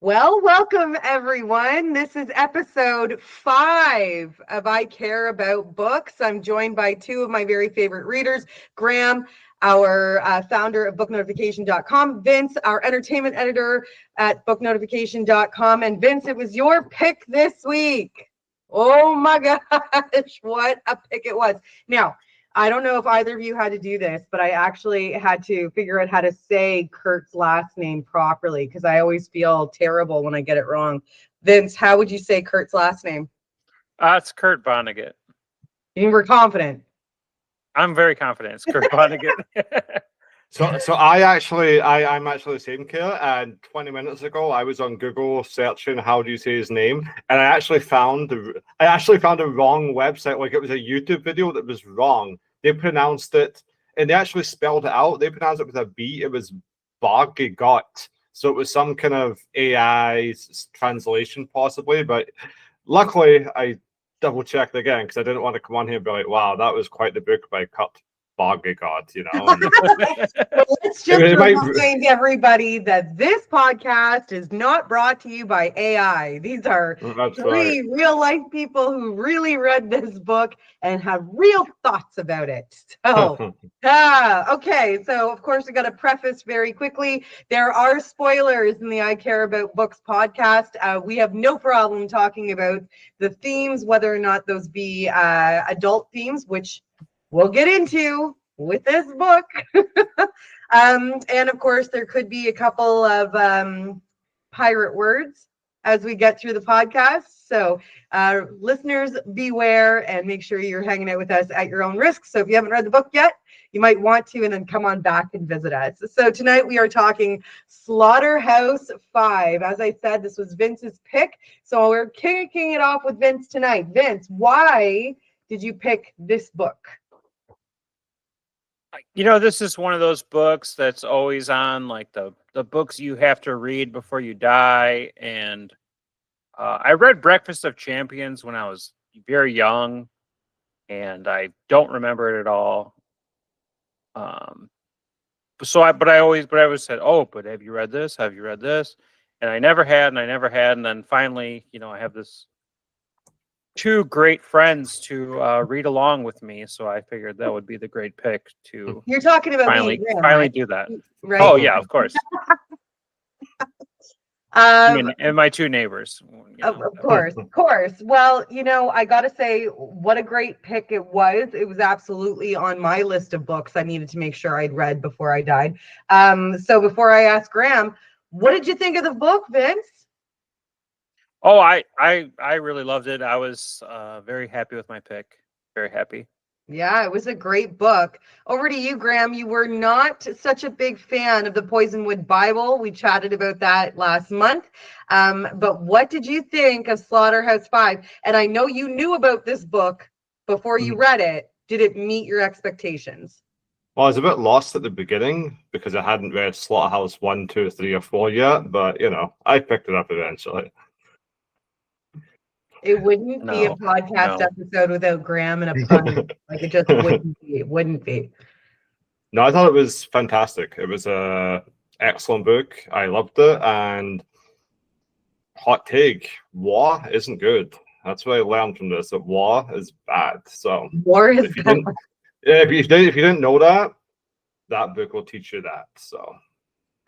Well, welcome everyone. This is episode 5 of I Care About Books. I'm joined by two of my very favorite readers, Graham, our founder of booknotification.com, Vince, our entertainment editor at booknotification.com. And Vince, it was your pick this week. Oh my gosh, what a pick it was. Now, I don't know if either of you had to do this, but I actually had to figure out how to say Kurt's last name properly because I always feel terrible when I get it wrong. Vince, how would you say Kurt's last name? It's Kurt Vonnegut. You were confident. I'm very confident it's Kurt Vonnegut. I'm actually the same, Kara. And 20 minutes ago, I was on Google searching how do you say his name, and I actually found a wrong website. Like, it was a YouTube video that was wrong. They pronounced it, and they actually spelled it out. They pronounced it with a B. It was Bargegot. So it was some kind of AI translation, possibly. But luckily, I double checked again because I didn't want to come on here and be like, "Wow, that was quite the book by Kurt Vonnegut," you know. Well, let's just remind everybody that this podcast is not brought to you by AI. These are three real life people who really read this book and have real thoughts about it. So, okay. So, of course, I got to preface very quickly. There are spoilers in the I Care About Books podcast. We have no problem talking about the themes, whether or not those be adult themes, which we'll get into with this book. And of course, there could be a couple of pirate words as we get through the podcast. So listeners, beware and make sure you're hanging out with us at your own risk. So if you haven't read the book yet, you might want to, and then come on back and visit us. So tonight we are talking Slaughterhouse 5. As I said, this was Vince's pick. So we're kicking it off with Vince tonight. Vince, why did you pick this book? You know, this is one of those books that's always on, like the books you have to read before you die. And I read Breakfast of Champions when I was very young, and I don't remember it at all. But I always said, "Oh, but have you read this? Have you read this?" And I never had, and then finally, you know, I have this two great friends to read along with me, so I figured that would be the great pick to. You're talking about finally right? do that. Right? Oh yeah, of course. And my two neighbors. Of course. Well, you know, I got to say, what a great pick it was. It was absolutely on my list of books I needed to make sure I'd read before I died. So before I ask Graham, what did you think of the book, Vince? Oh, I really loved it. I was very happy with my pick. Very happy. Yeah, it was a great book. Over to you, Graham. You were not such a big fan of the Poisonwood Bible. We chatted about that last month. But what did you think of Slaughterhouse 5? And I know you knew about this book before you read it. Did it meet your expectations? Well, I was a bit lost at the beginning because I hadn't read Slaughterhouse 1, 2, 3, or 4 yet. But, you know, I picked it up eventually. It wouldn't be a podcast episode without Graham and a pun. Like, it just wouldn't be. It wouldn't be. No, I thought it was fantastic. It was a excellent book. I loved it. And hot take, war isn't good. That's what I learned from this, that war is bad. So war is bad. If you didn't know that, that book will teach you that. So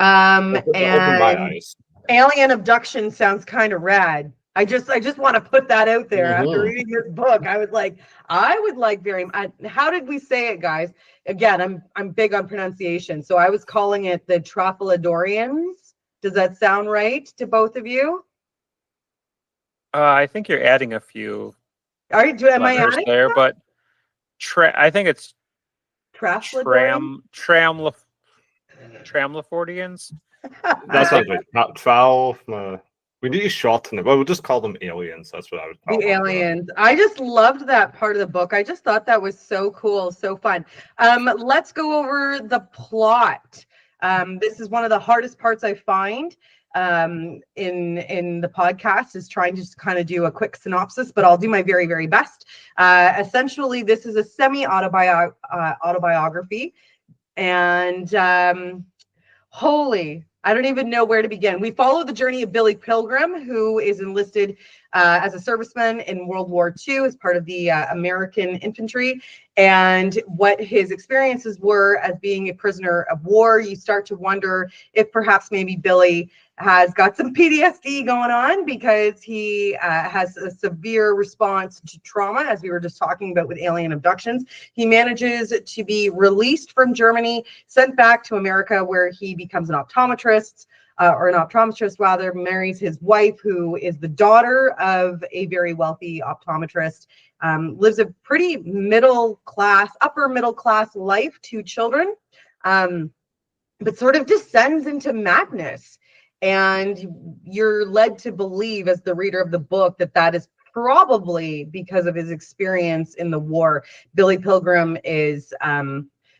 and open my eyes. Alien abduction sounds kind of rad. I just want to put that out there. After reading this book, I would like very. How did we say it, guys? Again, I'm big on pronunciation, so I was calling it the Trapalidorians. Does that sound right to both of you? I think you're adding a few. Am I adding there? But I think it's Tramlafordians. That sounds right. Not 12. We need to shorten it. Well, we'll just call them aliens. That's what I would call them. The aliens. I just loved that part of the book. I just thought that was so cool, so fun. Let's go over the plot. This is one of the hardest parts I find in the podcast, is trying to just kind of do a quick synopsis, but I'll do my very, very best. Essentially, this is a semi-autobiography, and holy I don't even know where to begin. We follow the journey of Billy Pilgrim, who is enlisted as a serviceman in World War II as part of the American infantry, and what his experiences were as being a prisoner of war. You start to wonder if perhaps maybe Billy has got some PTSD going on because he has a severe response to trauma, as we were just talking about with alien abductions. He manages to be released from Germany, sent back to America, where he becomes an optometrist, or an optometrist rather, marries his wife, who is the daughter of a very wealthy optometrist, lives a pretty upper middle class life, 2 children, but sort of descends into madness. And you're led to believe, as the reader of the book, that that is probably because of his experience in the war. Billy Pilgrim is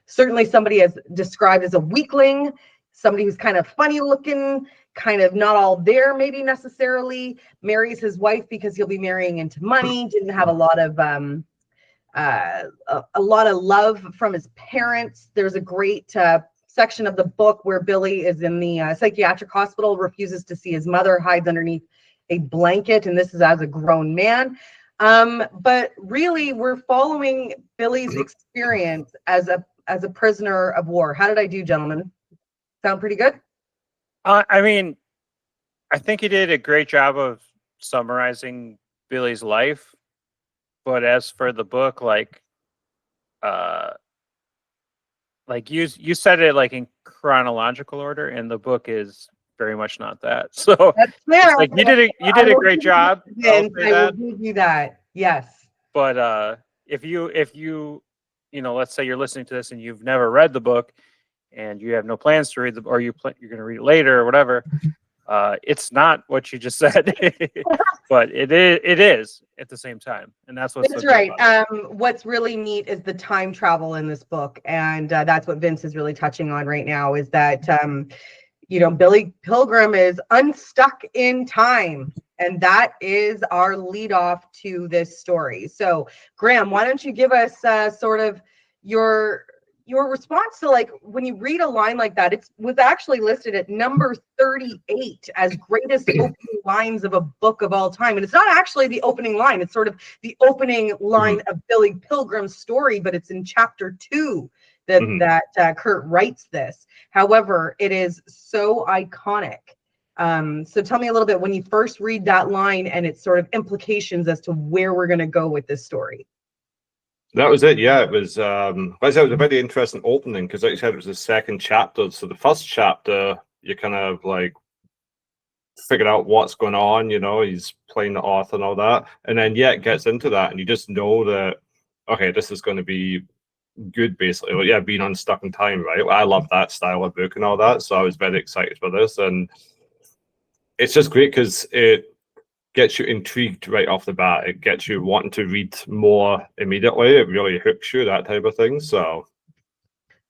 certainly somebody as described as a weakling, somebody who's kind of funny looking, kind of not all there maybe necessarily, marries his wife because he'll be marrying into money, didn't have a lot of love from his parents. There's a great section of the book where Billy is in the psychiatric hospital, refuses to see his mother, hides underneath a blanket, and this is as a grown man. But really, we're following Billy's experience as a prisoner of war. How did I do, gentlemen? Sound pretty good? I mean, I think he did a great job of summarizing Billy's life. But as for the book, like you said it like in chronological order, and the book is very much not that. So That's fair. like you did a great job. I will give you that. Yes. But if you let's say you're listening to this and you've never read the book and you have no plans to read the, or you're going to read it later or whatever, it's not what you just said, but it is at the same time, and that's what's That's so good right. about it. What's really neat is the time travel in this book, and that's what Vince is really touching on right now. Is that Billy Pilgrim is unstuck in time, and that is our lead off to this story. So, Graham, why don't you give us sort of your response to, like, when you read a line like that? It was actually listed at number 38 as greatest opening lines of a book of all time. And it's not actually the opening line. It's sort of the opening line of Billy Pilgrim's story, but it's in chapter 2 that Kurt writes this. However, it is so iconic. So tell me a little bit when you first read that line and its sort of implications as to where we're going to go with this story. That was it. Yeah, it was. It was a very interesting opening because, like you said, it was the second chapter. So the first chapter, you kind of like figure out what's going on. He's playing the author and all that, and then it gets into that, and you just know that okay, this is going to be good, basically. Well, yeah, being unstuck in time, right? Well, I love that style of book and all that, so I was very excited for this, and it's just great because it gets you intrigued right off the bat. It gets you wanting to read more immediately. It really hooks you, that type of thing. So,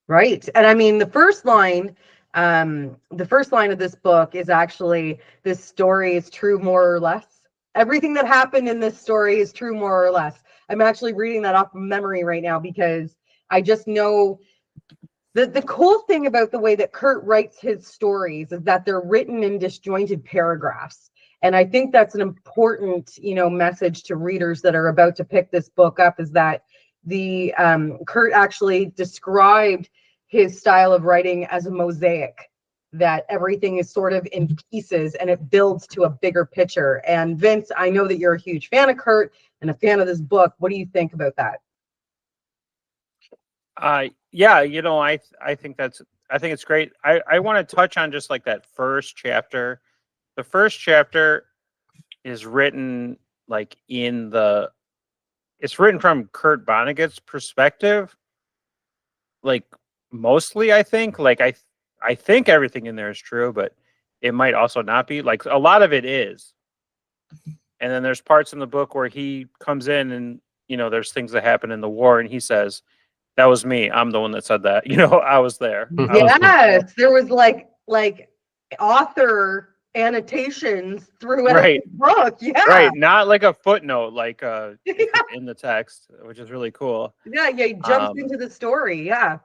right. And I mean, the first line of this book is actually, this story is true more or less. Everything that happened in this story is true more or less. I'm actually reading that off of memory right now because I just know the cool thing about the way that Kurt writes his stories is that they're written in disjointed paragraphs. And I think that's an important, message to readers that are about to pick this book up, is that the Kurt actually described his style of writing as a mosaic, that everything is sort of in pieces and it builds to a bigger picture. And Vince, I know that you're a huge fan of Kurt and a fan of this book. What do you think about that? Yeah, I think it's great. I want to touch on just like that first chapter. The first chapter is written like it's written from Kurt Vonnegut's perspective. Like mostly, I think. Like I think everything in there is true, but it might also not be. Like a lot of it is. And then there's parts in the book where he comes in and there's things that happen in the war, and he says, "That was me. I'm the one that said that." I was there. Yes, there was like author annotations throughout right. the book. Yeah. Right. Not like a footnote, like in the text, which is really cool. Yeah, he jumps into the story. Yeah.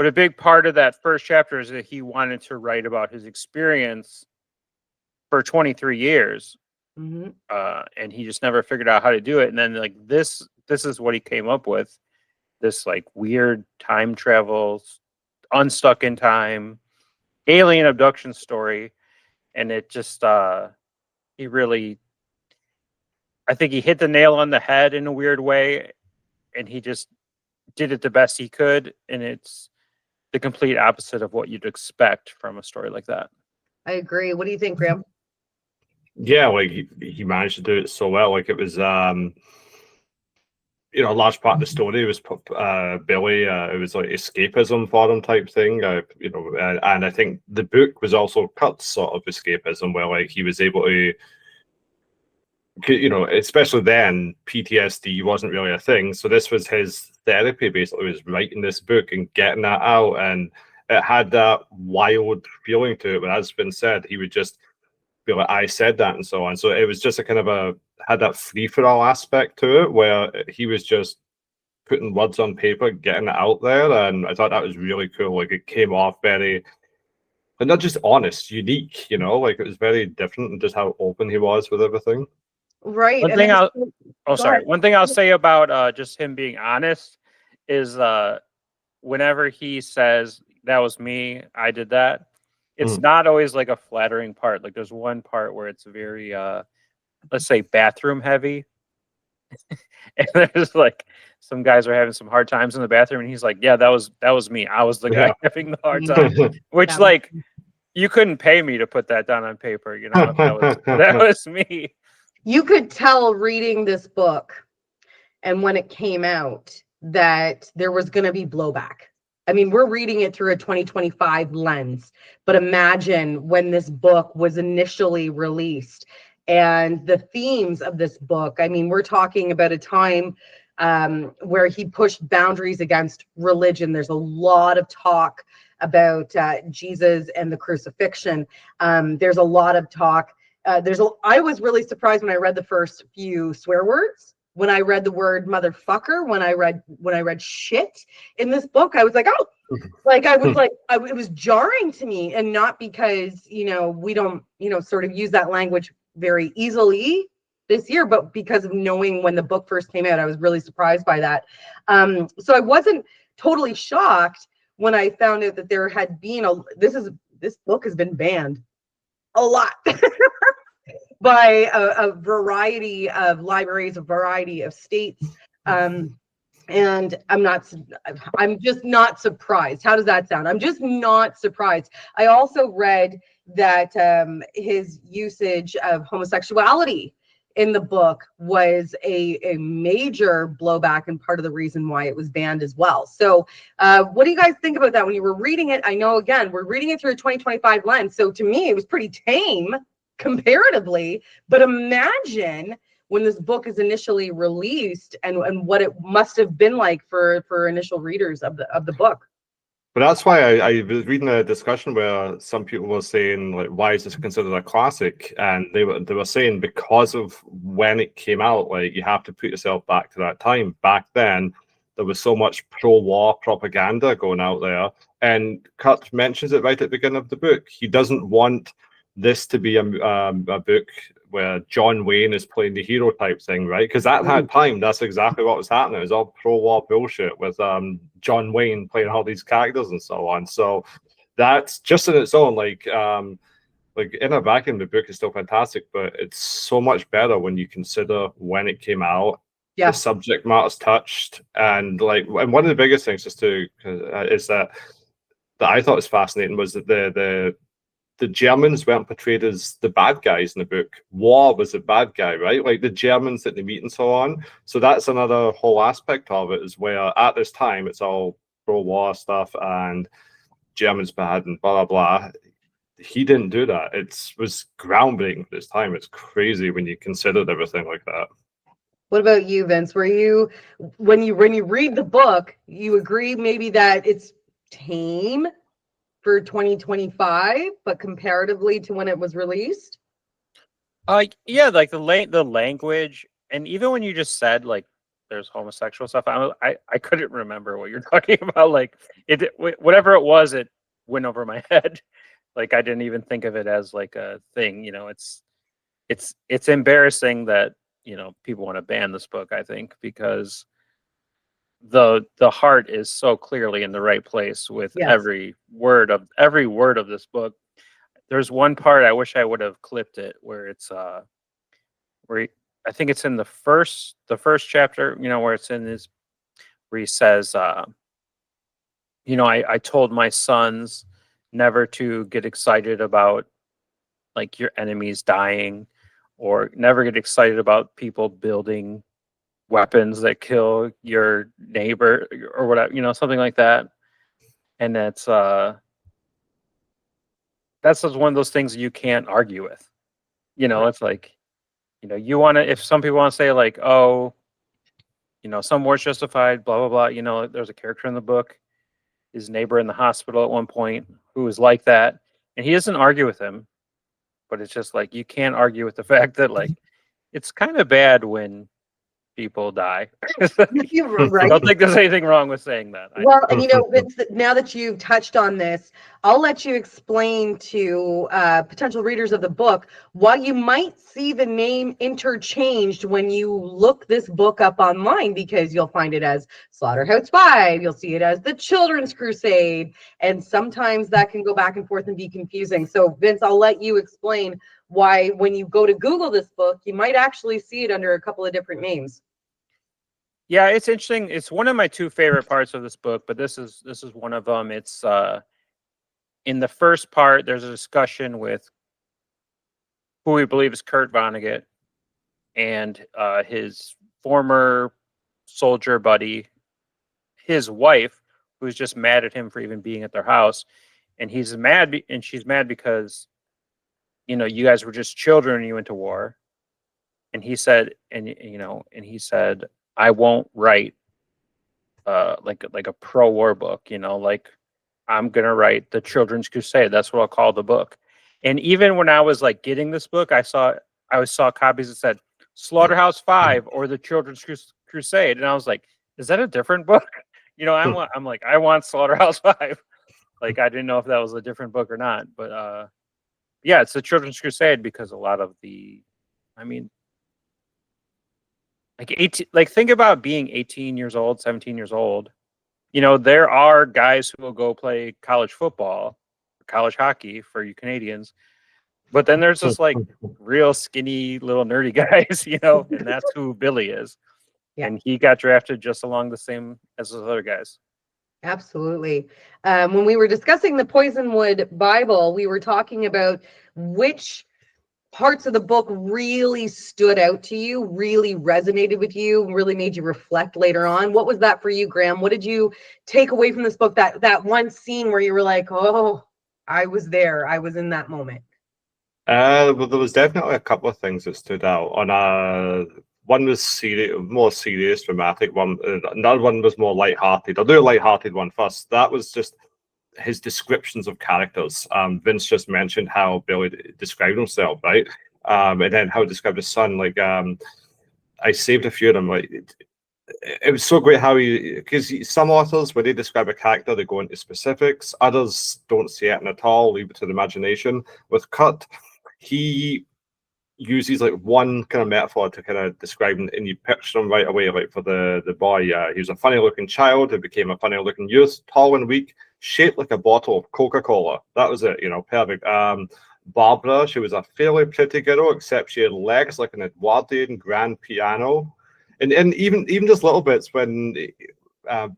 But a big part of that first chapter is that he wanted to write about his experience for 23 years. Mhm. And he just never figured out how to do it. And then like this is what he came up with. This like weird time travel, unstuck in time, alien abduction story. And it just he really, I think he hit the nail on the head in a weird way, and he just did it the best he could. And it's the complete opposite of what you'd expect from a story like that. I agree. What do you think, Graham? Yeah, like he managed to do it so well. Like it was, you know, a large part of the story was Billy. It was like escapism for him type thing. You know, and I think the book was also Kurt's sort of escapism, where like he was able to, you know, especially then PTSD wasn't really a thing. So this was his therapy. Basically, was writing this book and getting that out, and it had that wild feeling to it. But as has been said, he would just be like, I said that and so on. So it was just a kind of had that free for all aspect to it where he was just putting words on paper, getting it out there. And I thought that was really cool. Like it came off very, and not just honest, unique, you know, like it was very different and just how open he was with everything. Right. One And thing then I'll go sorry. ahead. One thing I'll say about just him being honest is whenever he says that was me, I did that, it's not always like a flattering part. Like there's one part where it's very let's say bathroom heavy. And there's like some guys are having some hard times in the bathroom, and he's like, yeah, that was me. I was the guy having the hard time. Which That like you couldn't pay me to put that down on paper, you know, if that was me. You could tell reading this book and when it came out that there was going to be blowback. I mean, we're reading it through a 2025 lens, but imagine when this book was initially released and the themes of this book. I mean, we're talking about a time where he pushed boundaries against religion. There's a lot of talk about Jesus and the crucifixion. There's a lot of talk. I was really surprised when I read the first few swear words. When I read the word motherfucker, when I read shit in this book, I was like, oh, like I was like, it was jarring to me, and not because we don't sort of use that language very easily this year, but because of knowing when the book first came out, I was really surprised by that. So I wasn't totally shocked when I found out that there had been this book has been banned a lot by a variety of libraries, a variety of states. And I'm just not surprised. How does that sound? I'm just not surprised. I also read that his usage of homosexuality in the book was a major blowback and part of the reason why it was banned as well. So what do you guys think about that when you were reading it? I know, again, we're reading it through a 2025 lens. So to me, it was pretty tame comparatively, but imagine when this book is initially released and what it must have been like for initial readers of the book. But that's why I was reading a discussion where some people were saying, like, why is this considered a classic? And they were saying because of when it came out, like you have to put yourself back to that time. Back then, there was so much pro-war propaganda going out there, and Kurt mentions it right at the beginning of the book. He doesn't want this to be a book where John Wayne is playing the hero type thing, right? Because at that time, that's exactly what was happening. It was all pro-war bullshit with John Wayne playing all these characters and so on. So that's just in its own, like in a vacuum, the book is still fantastic, but it's so much better when you consider when it came out, the subject matters touched, and one of the biggest things is that I thought was fascinating was that the Germans weren't portrayed as the bad guys in the book. War was the bad guy, right? Like the Germans that they meet and so on. So that's another whole aspect of it, is where at this time it's all pro-war stuff and Germans bad and blah, blah, blah. He didn't do that. It was groundbreaking this time. It's crazy when you considered everything like that. What about you, Vince? Were you, when you read the book, you agree maybe that it's tame for 2025, but comparatively to when it was released? Yeah, like the language, and even when you just said like there's homosexual stuff. I couldn't remember what you're talking about. Like whatever it was, it went over my head. Like I didn't even think of it as like a thing. It's embarrassing that people want to ban this book. I think because the heart is so clearly in the right place with Yes. every word of this book. There's one part I wish I would have clipped it where it's where I think it's in the first chapter, where it's in his where he says, I told my sons never to get excited about like your enemies dying, or never get excited about people building weapons that kill your neighbor or whatever, something like that. And that's just one of those things you can't argue with. It's like, you want to, if some people want to say like, oh, some war's justified, blah, blah, blah. There's a character in the book, his neighbor in the hospital at one point, who was like that. And he doesn't argue with him, but it's just like, you can't argue with the fact that like, it's kind of bad when people die. You're right. I don't think there's anything wrong with saying that. Well, and Vince, now that you've touched on this, I'll let you explain to potential readers of the book why you might see the name interchanged when you look this book up online, because you'll find it as Slaughterhouse 5, you'll see it as The Children's Crusade, and sometimes that can go back and forth and be confusing. So, Vince, I'll let you explain why when you go to Google this book, you might actually see it under a couple of different names. Yeah, it's interesting. It's one of my two favorite parts of this book, but this is one of them. It's in the first part, there's a discussion with who we believe is Kurt Vonnegut and his former soldier buddy, his wife, who's just mad at him for even being at their house, and she's mad because you guys were just children when you went to war, and he said, I won't write like a pro-war book, like I'm gonna write The Children's Crusade. That's what I'll call the book. And even when I was like getting this book, I saw copies that said Slaughterhouse 5 or The Children's Crusade, and I was like, is that a different book? I'm like, I want Slaughterhouse 5. Like I didn't know if that was a different book or not, but yeah, it's The Children's Crusade because a lot of like 18, like think about being 18 years old, 17 years old. There are guys who will go play college football, college hockey for you Canadians, but then there's just like real skinny little nerdy guys, and that's who Billy is. Yeah. And he got drafted just along the same as those other guys. Absolutely. When we were discussing the Poisonwood Bible, we were talking about which parts of the book really stood out to you, really resonated with you, really made you reflect later on. What was that for you, Graham? What did you take away from this book? That one scene where you were like, oh, I was there. I was in that moment. Well, there was definitely a couple of things that stood out. One was more serious, dramatic one. Another one was more lighthearted. I'll do a lighthearted one first. That was just his descriptions of characters. Vince just mentioned how Billy described himself, right? And then how he described his son. Like, I saved a few of them. Like, it was so great how because some authors, when they describe a character, they go into specifics. Others don't say it at all, leave it to the imagination. With Kurt, he uses like one kind of metaphor to kind of describe him, and you picture him right away. Like for the boy, he was a funny looking child who became a funny looking youth, tall and weak, shaped like a bottle of Coca-Cola. That was it, perfect. Barbara, she was a fairly pretty girl, except she had legs like an Edwardian grand piano. And even just little bits when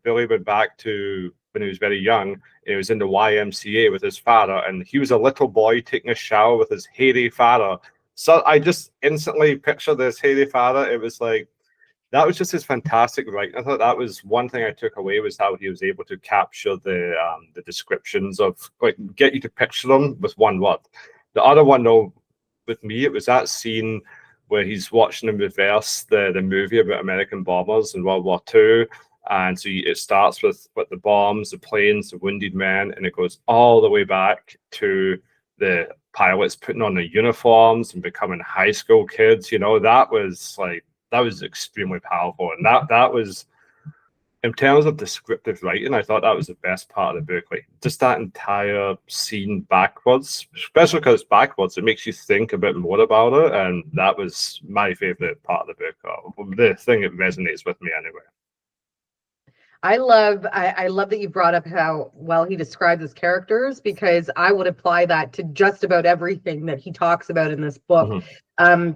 Billy went back to when he was very young, he was in the YMCA with his father, and he was a little boy taking a shower with his hairy father. So I just instantly picture this hairy father. It was like, that was just his fantastic writing. I thought that was one thing I took away, was how he was able to capture the descriptions of, like, get you to picture them with one word. The other one, though, with me, it was that scene where he's watching in reverse the movie about American bombers in World War II. And so it starts with the bombs, the planes, the wounded men, and it goes all the way back to the pilots putting on their uniforms and becoming high school kids. That was like was extremely powerful, and that was, in terms of descriptive writing, I thought that was the best part of the book. Like just that entire scene backwards, especially because it's backwards, it makes you think a bit more about it, and that was my favorite part of the book. The thing that resonates with me anyway. I love that you brought up how well he describes his characters, because I would apply that to just about everything that he talks about in this book.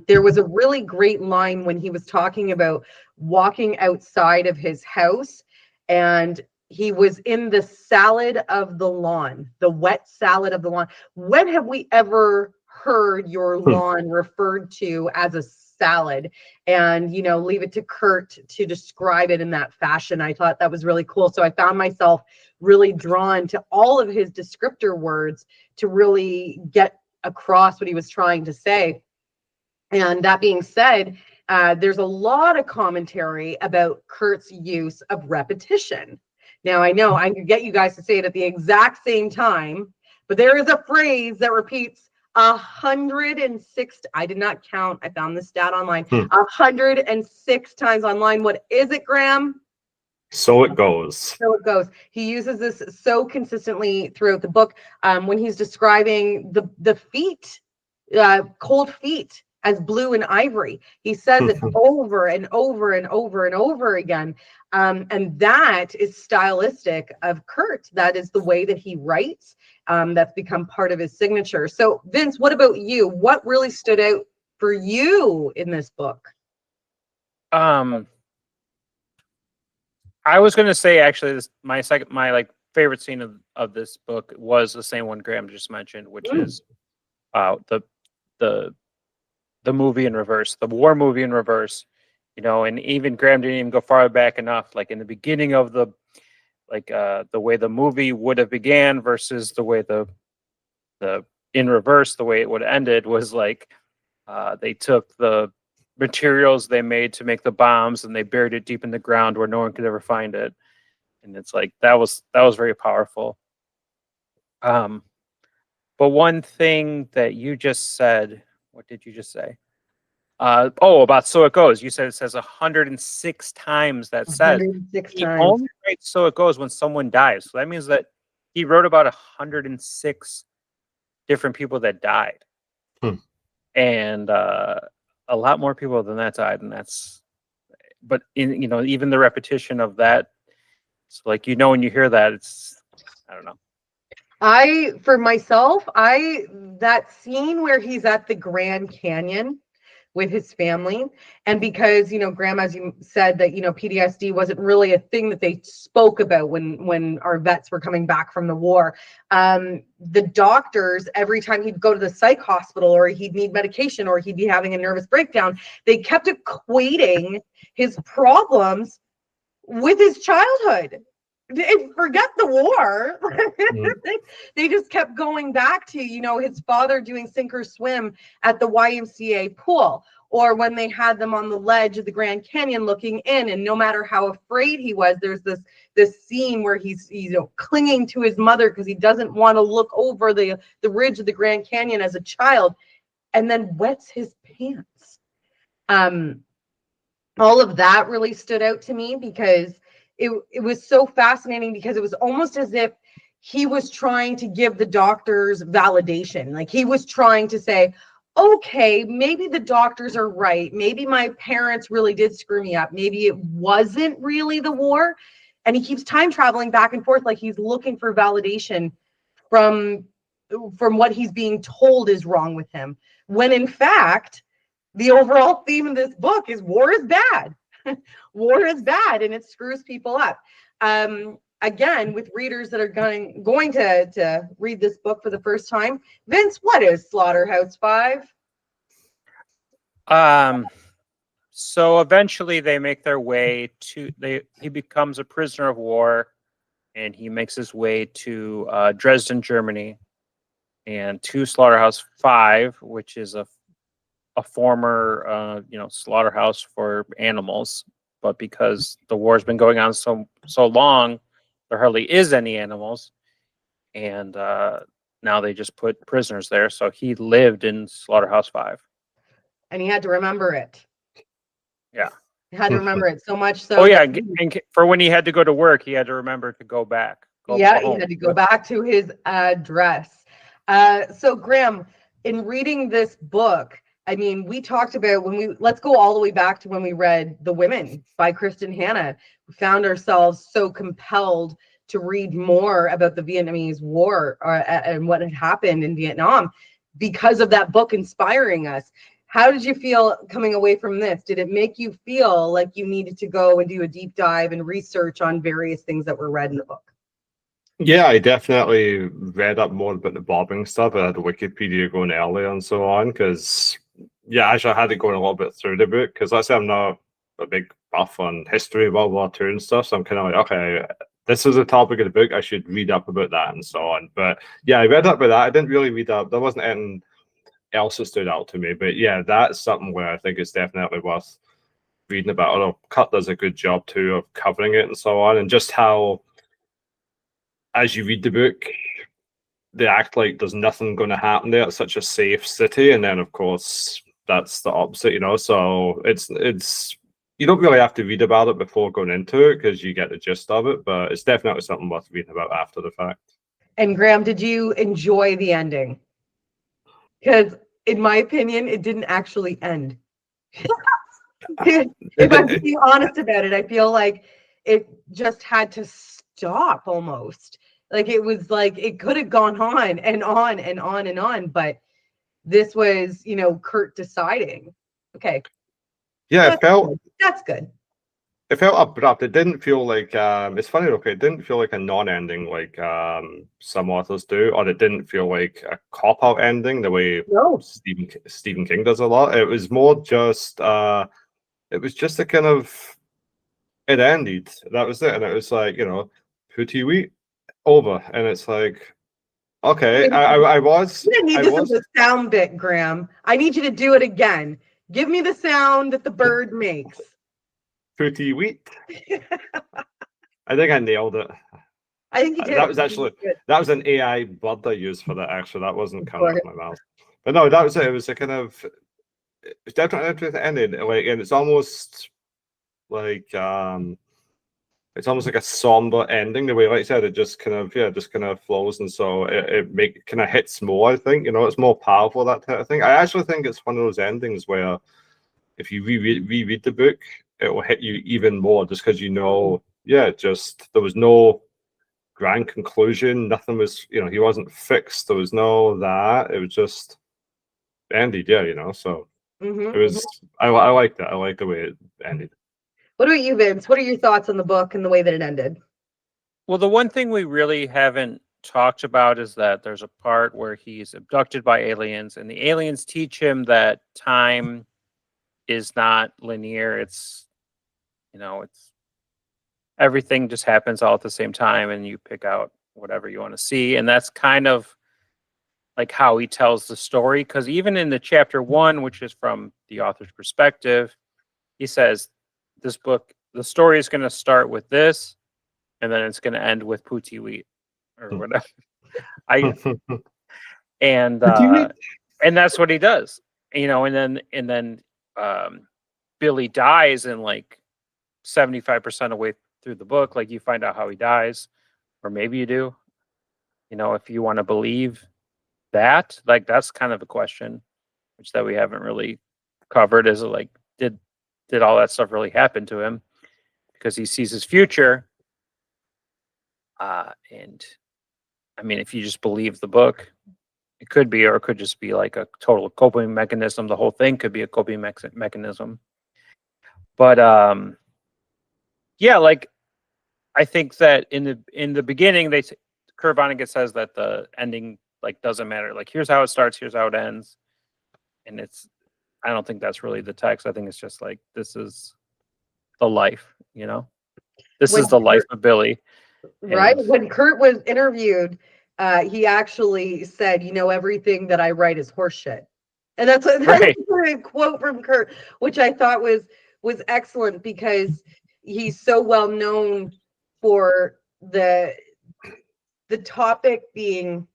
There was a really great line when he was talking about walking outside of his house, and he was in the salad of the lawn, the wet salad of the lawn. When have we ever heard your lawn referred to as a salad? And leave it to Kurt to describe it in that fashion. I thought that was really cool. So I found myself really drawn to all of his descriptor words to really get across what he was trying to say. And that being said, there's a lot of commentary about Kurt's use of repetition. Now, I know I could get you guys to say it at the exact same time, but there is a phrase that repeats 106. I did not count. I found the stat online. 106 times online. What is it, Graham? So it goes. So it goes. He uses this so consistently throughout the book. When he's describing the feet, cold feet, as blue and ivory, he says it over and over and over and over again. And that is stylistic of Kurt. That is the way that he writes. That's become part of his signature. So, Vince, what about you? What really stood out for you in this book? I was going to say, actually, my favorite scene of this book was the same one Graham just mentioned, which is the movie in reverse, the war movie in reverse. And even Graham didn't even go far back enough. Like in the beginning of the way the movie would have began versus the way the in reverse, the way it would have ended was like they took the materials they made to make the bombs and they buried it deep in the ground where no one could ever find it. And it's like that was very powerful. But one thing that you just said, what did you just say? About So It Goes. You said it says 106 times that says. 106 He times. only writes So It Goes when someone dies. So that means that he wrote about 106 different people that died. And a lot more people than that died. And but even the repetition of that, it's like, when you hear that, it's, I don't know. For myself, that scene where he's at the Grand Canyon with his family, and because Graham, as you said, that PTSD wasn't really a thing that they spoke about when our vets were coming back from the war. The doctors, every time he'd go to the psych hospital or he'd need medication or he'd be having a nervous breakdown, they kept equating his problems with his childhood. Forget the war. They just kept going back to his father doing sink or swim at the YMCA pool, or when they had them on the ledge of the Grand Canyon looking in, and no matter how afraid he was, there's this scene where he's clinging to his mother because he doesn't want to look over the ridge of the Grand Canyon as a child, and then wets his pants. All of that really stood out to me because it was so fascinating, because it was almost as if he was trying to give the doctors validation. Like he was trying to say, okay, maybe the doctors are right. Maybe my parents really did screw me up. Maybe it wasn't really the war. And he keeps time traveling back and forth, like he's looking for validation from what he's being told is wrong with him. When in fact, the overall theme of this book is war is bad. War is bad, and it screws people up. Again, with readers that are going to read this book for the first time, Vince, what is Slaughterhouse-Five? So eventually they make their way to he becomes a prisoner of war, and he makes his way to Dresden, Germany, and to Slaughterhouse-Five, which is a former slaughterhouse for animals. But because the war's been going on so long, there hardly is any animals, and now they just put prisoners there. So he lived in Slaughterhouse-Five, and he had to remember it. Yeah. He had to remember it so much so Oh yeah, that and for when he had to go to work, he had to remember to go back. Go yeah, he home. had to go back to his address. So Graham, in reading this book, I mean, we talked about let's go all the way back to when we read The Women by Kristen Hanna. We found ourselves so compelled to read more about the Vietnamese War and what had happened in Vietnam because of that book inspiring us. How did you feel coming away from this? Did it make you feel like you needed to go and do a deep dive and research on various things that were read in the book? Yeah, I definitely read up more about the bombing stuff. I had the Wikipedia going earlier and so on, because yeah, actually I had to go a little bit through the book, because let's say I'm not a big buff on history of World War II and stuff, so I'm kind of like, okay, this is the topic of the book, I should read up about that and so on. But yeah, I read up about that. I didn't really read up. There wasn't anything else that stood out to me. But yeah, that's something where I think it's definitely worth reading about. Although Cut does a good job too of covering it and so on, and just how, as you read the book, they act like there's nothing going to happen there. It's such a safe city, and then of course that's the opposite, you know. So it's you don't really have to read about it before going into it because you get the gist of it. But it's definitely something worth reading about after the fact. And Graham, did you enjoy the ending? Because in my opinion, it didn't actually end. If I'm being honest about it, I feel like it just had to stop almost. Like it was like it could have gone on and on and on and on, but this was, Kurt deciding. Okay. Yeah, it felt good. That's good. it felt abrupt. It didn't feel like it's funny, okay, it didn't feel like a non-ending like some authors do, or it didn't feel like a cop-out ending the way No. Stephen King does a lot. It was more just it was just a kind of, it ended. That was it. And it was like, putty wheat over. And it's like, okay, I was I need I this was as a sound bit, Graham. I need you to do it again. Give me the sound that the bird makes. putty wheat. I think I nailed it. I think you did. That was actually that was an AI word I used for that. Actually, that wasn't coming out of my mouth. But no, that was it. It was a kind of, it's definitely the ending. Like, and it's almost like a somber ending. The way, like I said, it just kind of flows, and so it kind of hits more. I think it's more powerful, that type of thing. I actually think it's one of those endings where if you reread the book, it will hit you even more, just because just there was no grand conclusion. Nothing was, he wasn't fixed. There was no that. It was just ended. Yeah. So it was. I liked it. I liked the way it ended. What about you, Vince? What are your thoughts on the book and the way that it ended? Well, the one thing we really haven't talked about is that there's a part where he's abducted by aliens, and the aliens teach him that time is not linear. It's everything just happens all at the same time, and you pick out whatever you want to see. And that's kind of like how he tells the story, because even in the chapter 1, which is from the author's perspective, he says this book, the story is going to start with this, and then it's going to end with Pootie Wheat or whatever. And that's what he does, and then Billy dies in like 75% of the way through the book. Like, you find out how he dies, or maybe you do, if you want to believe that. Like, that's kind of a question which that we haven't really covered, is like, did all that stuff really happen to him, because he sees his future. And I mean, if you just believe the book, it could be, or it could just be like a total coping mechanism. The whole thing could be a coping mechanism. But yeah, like, I think that in the beginning, Kurt Vonnegut says that the ending like doesn't matter. Like, here's how it starts, here's how it ends, and I don't think that's really the text. I think it's just like, this is the life, This is the life of Billy. Right. When Kurt was interviewed, he actually said, everything that I write is horseshit. And that's a quote from Kurt, which I thought was excellent, because he's so well known for the topic being,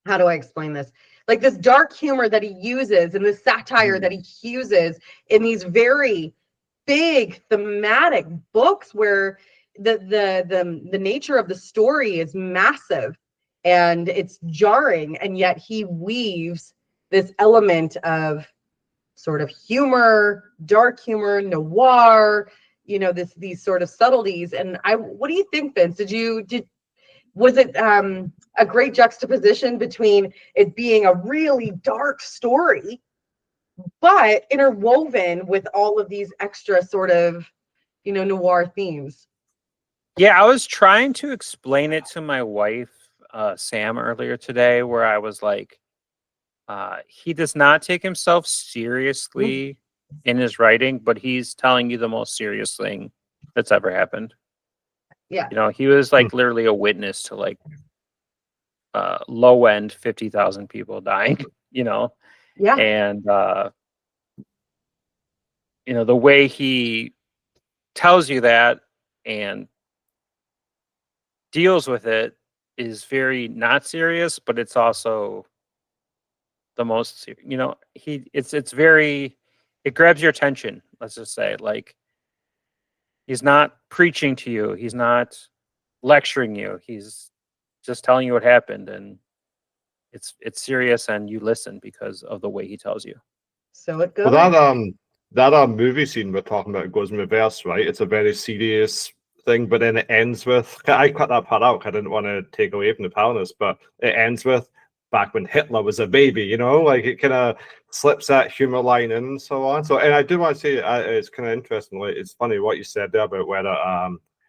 how do I explain this? Like, this dark humor that he uses and the satire that he uses in these very big thematic books where the nature of the story is massive and it's jarring, and yet he weaves this element of sort of humor, dark humor, noir, these sort of subtleties. And what do you think, Vince? Was it a great juxtaposition between it being a really dark story, but interwoven with all of these extra sort of, noir themes? Yeah, I was trying to explain it to my wife, Sam, earlier today, where I was like, he does not take himself seriously in his writing, but he's telling you the most serious thing that's ever happened. Yeah. He was like literally a witness to like low end 50,000 people dying, Yeah. and the way he tells you that and deals with it is very not serious, but it's also the most, it's very, it grabs your attention. Let's just say, like, he's not preaching to you, he's not lecturing you, he's just telling you what happened, and it's serious, and you listen because of the way he tells you. So it goes. Well, that movie scene we're talking about goes in reverse, right? It's a very serious thing, but then it ends with, I cut that part out. I didn't want to take away from the powerless, but it ends with back when Hitler was a baby. Like it kind of slips that humor line in and so on. So, and I do want to say it's kind of interesting. Like, it's funny what you said there about whether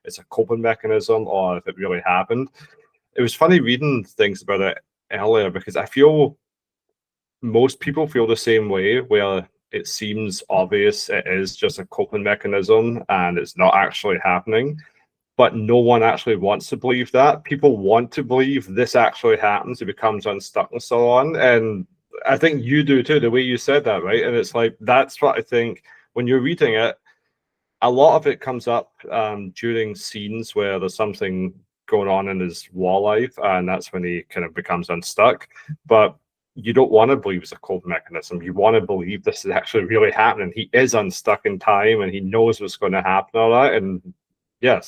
it's a coping mechanism or if it really happened. It was funny reading things about it earlier because I feel most people feel the same way, where it seems obvious it is just a coping mechanism and it's not actually happening. But no one actually wants to believe that. People want to believe this actually happens, he becomes unstuck and so on. And I think you do too, the way you said that, right? And it's like, that's what I think when you're reading it, a lot of it comes up during scenes where there's something going on in his war life, and that's when he kind of becomes unstuck. But you don't want to believe it's a coping mechanism. You want to believe this is actually really happening. He is unstuck in time, and he knows what's going to happen. All that, and yeah.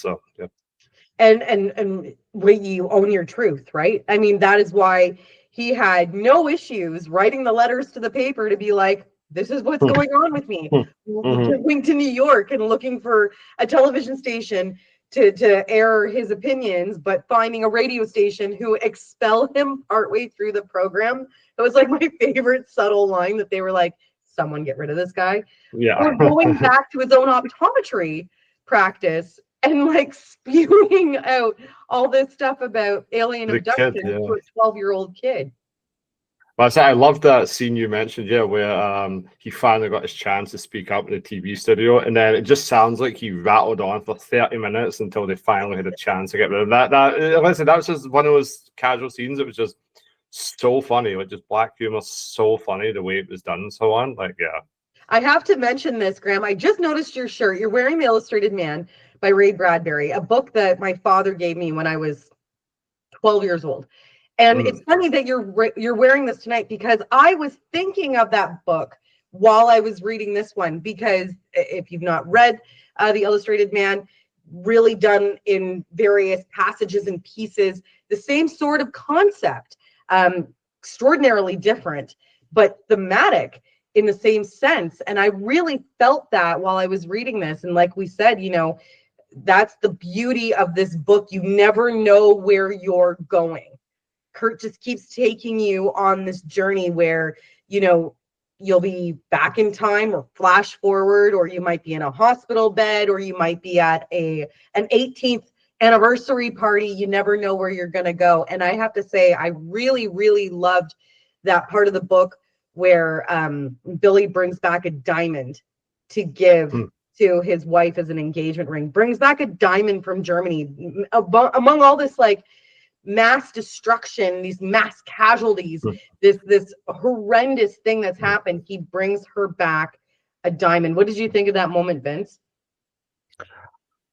And when you own your truth, right? I mean, that is why he had no issues writing the letters to the paper to be like, this is what's going on with me. Going to New York and looking for a television station to air his opinions, but finding a radio station who expel him partway through the program. That was like my favorite subtle line, that they were like, someone get rid of this guy. Yeah. Or going back to his own optometry practice and like spewing out all this stuff about alien abduction to a 12-year-old kid. But I love that scene you mentioned, where he finally got his chance to speak up in the TV studio, and then it just sounds like he rattled on for 30 minutes until they finally had a chance to get rid of that. Listen, that was just one of those casual scenes. It was just so funny, like just black humor, so funny the way it was done and so on. Like, yeah. I have to mention this, Graham. I just noticed your shirt. You're wearing The Illustrated Man by Ray Bradbury, a book that my father gave me when I was 12 years old. And it's funny that you're wearing this tonight, because I was thinking of that book while I was reading this one, because if you've not read The Illustrated Man, really done in various passages and pieces, the same sort of concept, extraordinarily different, but thematic in the same sense. And I really felt that while I was reading this. And like we said, that's the beauty of this book. You never know where you're going. Kurt just keeps taking you on this journey where, you'll be back in time or flash forward, or you might be in a hospital bed, or you might be at an 18th anniversary party. You never know where you're going to go. And I have to say, I really, really loved that part of the book where Billy brings back a diamond to give to his wife as an engagement ring, brings back a diamond from Germany among all this like mass destruction, these mass casualties, this horrendous thing that's happened. He brings her back a diamond. What did you think of that moment, Vince?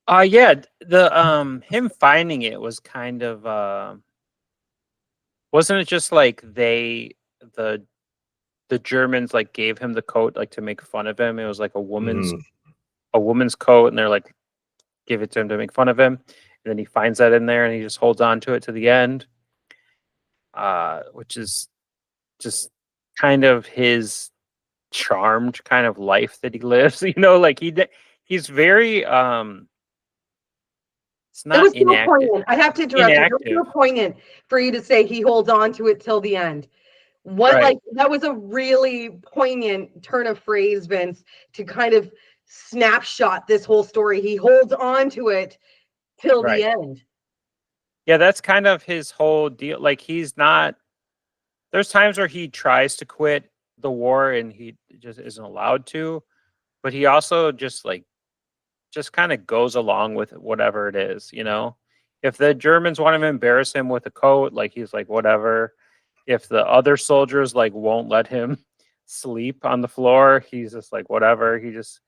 Yeah, the him finding it was kind of wasn't it just like the Germans like gave him the coat like to make fun of him? It was like a woman's a woman's coat, and they're like, give it to him to make fun of him. And then he finds that in there and he just holds on to it to the end, which is just kind of his charmed kind of life that he lives. Like he's very it's That not was so inactive. poignant. I have to interrupt you. That was Inactive. so poignant for you to say he holds on to it till the end. What Right. like that was a really poignant turn of phrase, Vince, to kind of snapshot this whole story. He holds on to it till the Right. end. Yeah, that's kind of his whole deal. Like there's times where he tries to quit the war and he just isn't allowed to, but he also just kind of goes along with whatever it is. If the Germans want to embarrass him with a coat, like he's like whatever. If the other soldiers like won't let him sleep on the floor, he's just like whatever. He's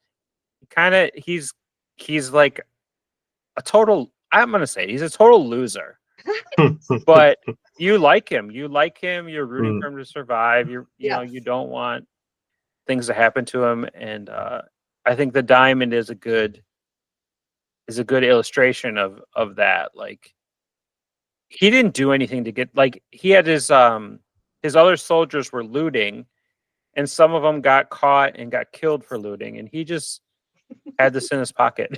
like a total, I'm gonna say he's a total loser. But you like him. You're rooting for him to survive. You don't want things to happen to him. And I think the diamond is a good illustration of that. Like he didn't do anything to get, like he had his other soldiers were looting, and some of them got caught and got killed for looting, and he just had this in his pocket.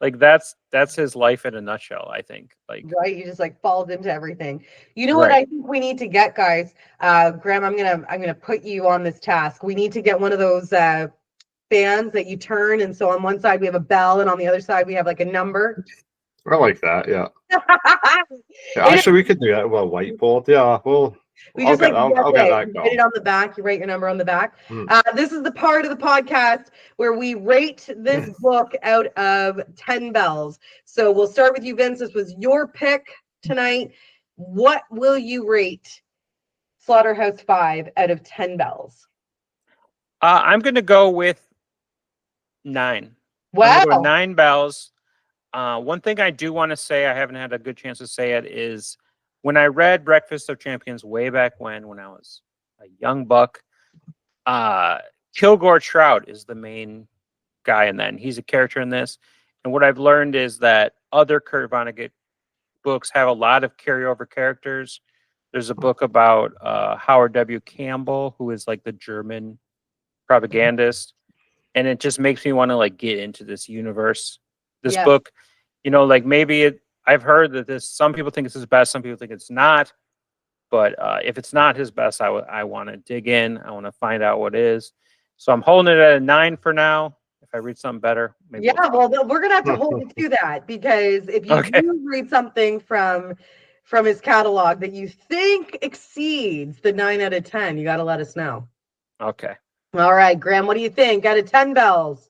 Like that's his life in a nutshell. I think, like, Right, you just like falls into everything. You know what right. I think we need to get, guys? Graham, I'm gonna put you on this task. We need to get one of those fans that you turn, and so on one side we have a bell, and on the other side we have like a number. I like that. Yeah. And Actually, we could do that with a whiteboard. Yeah. Well, we I'll just get like I'll get that you going. write it on the back. You write your number on the back. Mm. This is the part of the podcast where we rate this book out of 10 bells. So we'll start with you, Vince. This was your pick tonight. What will you rate Slaughterhouse 5 out of 10 bells? I'm gonna go with 9. Wow. I'm gonna go 9 bells. One thing I do want to say, I haven't had a good chance to say it, is when I read Breakfast of Champions way back when I was a young buck, Kilgore Trout is the main guy in that, and he's a character in this. And what I've learned is that other Kurt Vonnegut books have a lot of carryover characters. There's a book about Howard W. Campbell, who is like the German propagandist, and it just makes me want to like get into this universe. This book, like maybe I've heard that some people think it's his best, some people think it's not. But if it's not his best, I want to dig in. I want to find out what is. So I'm holding it at a 9 for now. If I read something better, maybe well, we're gonna have to hold you to that, because if you do read something from his catalog that you think exceeds the 9 out of 10, you got to let us know. Okay. All right, Graham, what do you think out of 10 bells?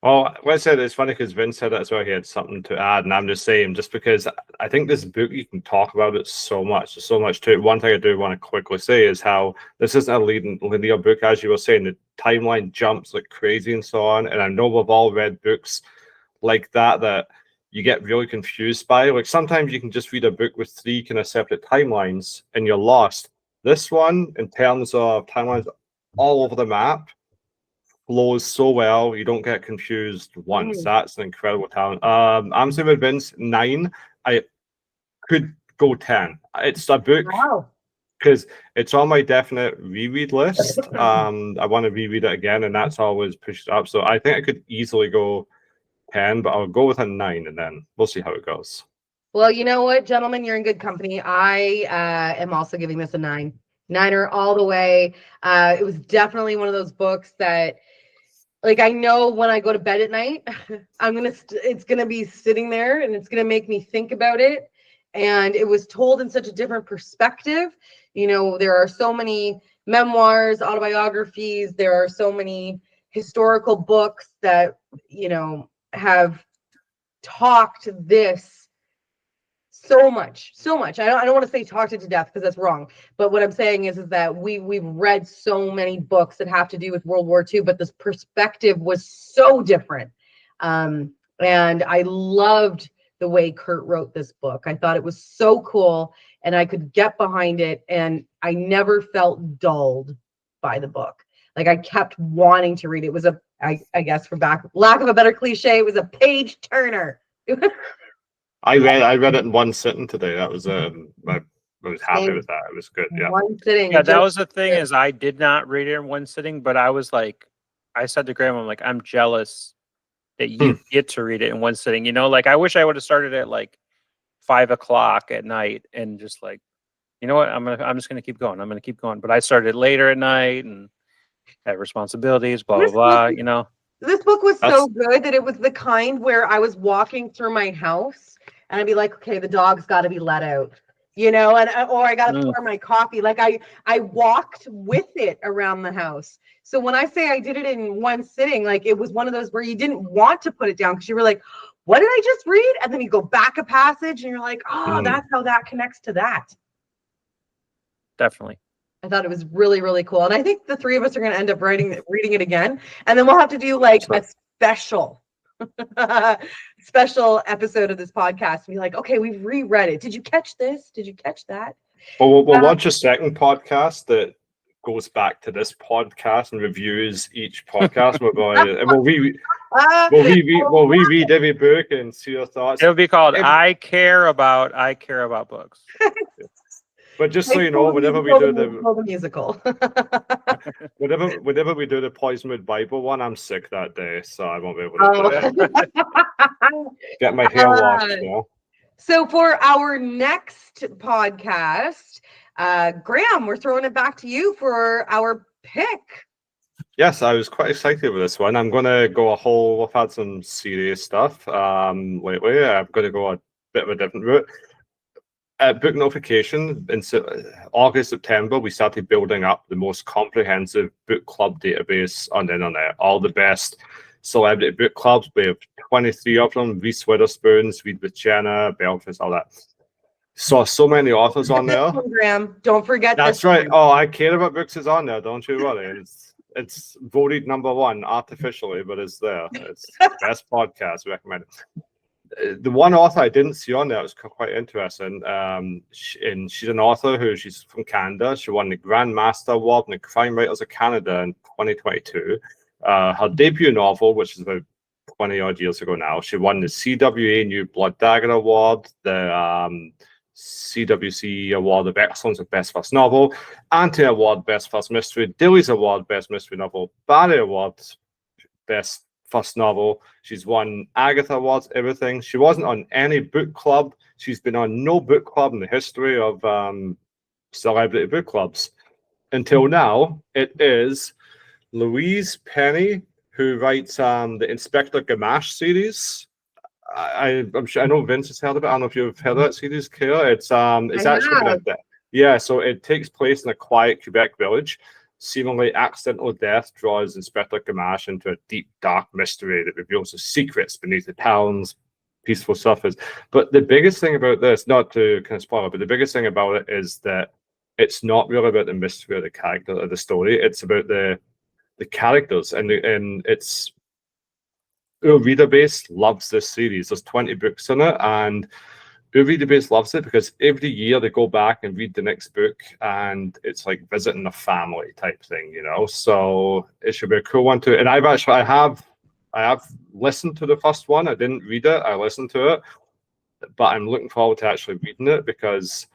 Well, like I said, it's funny because Vince said that as well. He had something to add, and I'm just saying, just because I think this book, you can talk about it so much. There's so much to it. One thing I do want to quickly say is how this isn't a linear book, as you were saying. The timeline jumps like crazy and so on. And I know we've all read books like that you get really confused by. Like sometimes you can just read a book with 3 kind of separate timelines and you're lost. This one, in terms of timelines all over the map, flows so well, you don't get confused once. That's an incredible talent. I'm saying with Vince, 9. I could go 10. It's a book because it's on my definite reread list. I want to reread it again, and that's always pushed up. So I think I could easily go 10, but I'll go with a 9, and then we'll see how it goes. Well, you know what, gentlemen, you're in good company. I am also giving this a 9. 9er all the way. It was definitely one of those books that, like, I know when I go to bed at night, it's gonna be sitting there and it's gonna make me think about it. And it was told in such a different perspective. There are so many memoirs, autobiographies. There are so many historical books that have talked this so much. I don't want to say talked it to death, because that's wrong. But what I'm saying is that we've read so many books that have to do with World War II, but this perspective was so different. And I loved the way Kurt wrote this book. I thought it was so cool, and I could get behind it, and I never felt dulled by the book. Like, I kept wanting to read it. It was I guess for lack of a better cliche, it was a page turner. I read it in one sitting today. That was I was happy with that. It was good. Yeah. One sitting. Yeah, that was the thing is I did not read it in one sitting, but I was like, I said to Graham, I'm like, I'm jealous that you get to read it in one sitting. You know, like I wish I would have started at like 5 o'clock at night and just like, you know what, I'm just gonna keep going. I'm gonna keep going. But I started later at night and had responsibilities, blah blah blah. You know. This book was so good that it was the kind where I was walking through my house and I'd be like, okay, the dog's got to be let out, you know, and or I got to pour my coffee. Like I walked with it around the house. So when I say I did it in one sitting, like it was one of those where you didn't want to put it down because you were like, what did I just read? And then you go back a passage and you're like, oh, that's how that connects to that. Definitely. I thought it was really, really cool. And I think the three of us are going to end up reading it again. And then we'll have to do like a special episode of this podcast and be like, okay, we've reread it. Did you catch this? Did you catch that? Well, we'll watch a second podcast that goes back to this podcast and reviews each podcast. We'll reread every book and see your thoughts. It'll be called I Care About Books. But just so you know, whenever we do the musical, whenever we do the Poisonwood Bible one, I'm sick that day, so I won't be able to do it. Get my hair washed, you know. So for our next podcast, Graham, we're throwing it back to you for our pick. Yes, I was quite excited with this one. I'm going to go I've had some serious stuff lately. I'm going to go a bit of a different route. Book notification in August, September, we started building up the most comprehensive book club database on the internet. All the best celebrity book clubs. We have 23 of them. Reese Witherspoon's, Read with Jenna, Belfast, all that. So many authors on there. Graham, don't forget. That's right. Oh, I Care About Books is on there. Don't you worry. It's voted #1 artificially, but it's there. It's the best podcast. Recommend it. The one author I didn't see on there was quite interesting. And she's an author she's from Canada. She won the Grand Master Award in the Crime Writers of Canada in 2022. Her debut novel, which is about 20 odd years ago now, she won the CWA New Blood Dagger Award, the CWC Award of Excellence of Best First Novel, Anti Award Best First Mystery, Dilly's Award Best Mystery Novel, Barry Award Best First Novel. She's won Agatha Awards, everything. She wasn't on any book club. She's been on no book club in the history of celebrity book clubs. Until now, it is Louise Penny, who writes the Inspector Gamache series. I'm sure I know Vince has heard of it. I don't know if you've heard of that series, Kayla. It's actually so it takes place in a quiet Quebec village. Seemingly accidental death draws Inspector Gamache into a deep, dark mystery that reveals the secrets beneath the town's peaceful surface. But the biggest thing about this, not to kind of spoil it, but the biggest thing about it is that it's not really about the mystery of the character of the story. It's about the characters, and it's our reader base loves this series. There's 20 books in it, and our reader base loves it because every year they go back and read the next book, and it's like visiting a family type thing, you know. So it should be a cool one too. And I have listened to the first one. I didn't read it. I listened to it, but I'm looking forward to actually reading it because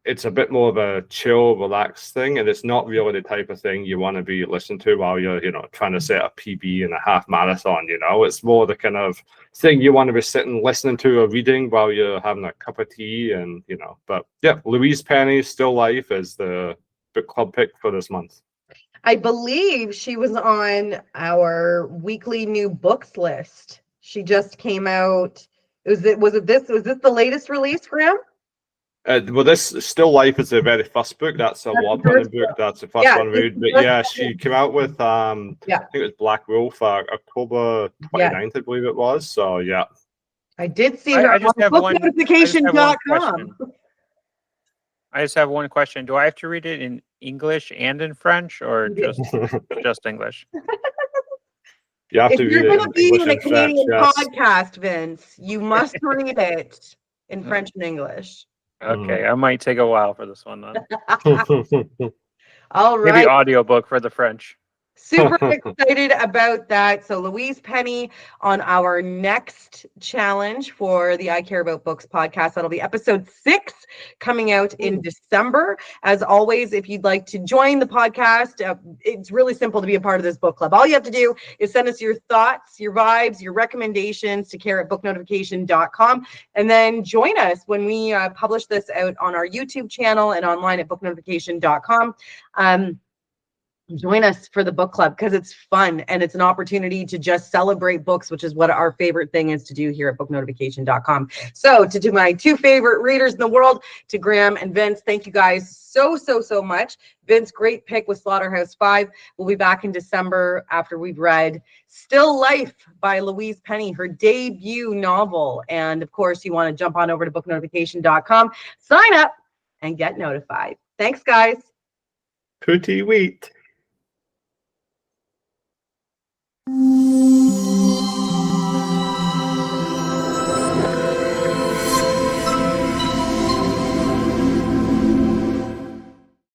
it's a bit more of a chill, relaxed thing, and it's not really the type of thing you want to be listening to while you're, trying to set a PB in a half marathon. It's more the kind of thing you want to be sitting listening to or reading while you're having a cup of tea, and But yeah, Louise Penny's Still Life is the book club pick for this month. I believe she was on our weekly new books list. She just came out. Was this the latest release, Graham? Well, this Still Life is the very first book. That's a award-winning book. That's the first one read. But yeah, she came out with I think it was Black Wolf, October 29th, I believe it was. So yeah, I did see her on booknotification.com. I just have one question. Do I have to read it in English and in French, or just English? You have to read it. If you're going to be in a Canadian podcast, Vince, you must read it in French and English. Okay, I might take a while for this one then. All right. Maybe audiobook for the French. Super excited about that. So Louise Penny on our next challenge for the I Care About Books podcast. That'll be episode 6 coming out in December. As always, if you'd like to join the podcast, it's really simple to be a part of this book club. All you have to do is send us your thoughts, your vibes, your recommendations to care@booknotification.com, and then join us when we publish this out on our YouTube channel and online at booknotification.com. Join us for the book club because it's fun and it's an opportunity to just celebrate books, which is what our favorite thing is to do here at booknotification.com. So to my 2 favorite readers in the world, to Graham and Vince, thank you guys so much. Vince, great pick with Slaughterhouse-Five. We'll be back in December after we've read Still Life by Louise Penny, her debut novel. And of course, you want to jump on over to booknotification.com, sign up, and get notified. Thanks, guys. Pretty wheat.